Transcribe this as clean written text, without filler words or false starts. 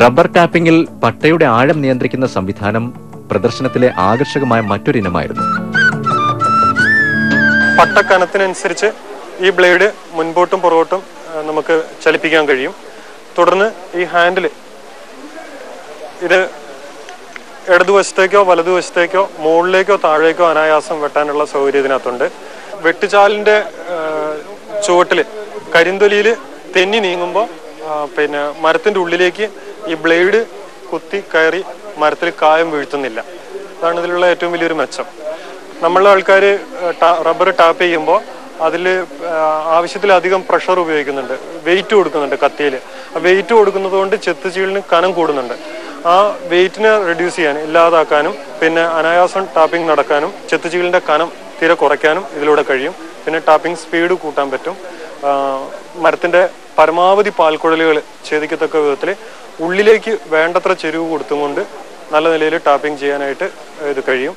Rubber ടാപ്പിംഗിൽ പട്ടയുടെ ആഴം നിയന്ത്രിക്കുന്ന സംവിധാനം പ്രദർശനത്തിലെ ആകർഷകമായ മറ്റൊരിനമായിരുന്നു. പട്ട കനത്തിനനുസരിച്ച് ഈ ബ്ലേഡ് മുൻപോട്ടും പുറകോട്ടും നമുക്ക് ചലിപ്പിക്കാൻ കഴിയും. തുടർന്ന് ഈ ഹാൻഡിൽ ഇത് ഇടതുവശത്തേക്കോ വലതുവശത്തേക്കോ മുകളിലേക്കോ താഴേക്കോ അനായാസം വെട്ടാനുള്ള സൗകര്യം ഇതിനകത്തുണ്ട്. വെട്ടുചാലിന്റെ ചുവട്ടിൽ കരിന്തൊലിയിൽ തെന്നി നീങ്ങുമ്പോൾ മരത്തിന്റെ ഉള്ളിലേക്ക് ഈ ബ്ലേഡ് കുത്തി കയറി മരത്തിൽ കായം വീഴ്ത്തുന്നില്ല. അതാണ് ഇതിലുള്ള ഏറ്റവും വലിയൊരു മെച്ചം. നമ്മളെ ആൾക്കാർ റബ്ബർ ടാപ്പ് ചെയ്യുമ്പോൾ അതിൽ ആവശ്യത്തിലധികം പ്രഷർ ഉപയോഗിക്കുന്നുണ്ട്, വെയിറ്റ് കൊടുക്കുന്നുണ്ട് കത്തിയിൽ. ആ വെയിറ്റ് കൊടുക്കുന്നത് കൊണ്ട് ചെത്തുചീളിന് കനം കൂടുന്നുണ്ട്. ആ വെയിറ്റിനെ റെഡ്യൂസ് ചെയ്യാൻ ഇല്ലാതാക്കാനും പിന്നെ അനായാസം ടാപ്പിംഗ് നടക്കാനും ചെത്തുചീളിന്റെ കനം തീരെ കുറയ്ക്കാനും ഇതിലൂടെ കഴിയും. പിന്നെ ടാപ്പിംഗ് സ്പീഡ് കൂട്ടാൻ പറ്റും. മരത്തിന്റെ പരമാവധി പാൽക്കുഴലുകൾ ഛേദിക്കത്തക്ക വിധത്തിൽ ഉള്ളിലേക്ക് വേണ്ടത്ര ചെരിവ് കൊടുത്തുകൊണ്ട് നല്ല നിലയിൽ ടാപ്പിംഗ് ചെയ്യാനായിട്ട് ഇത് കഴിയും.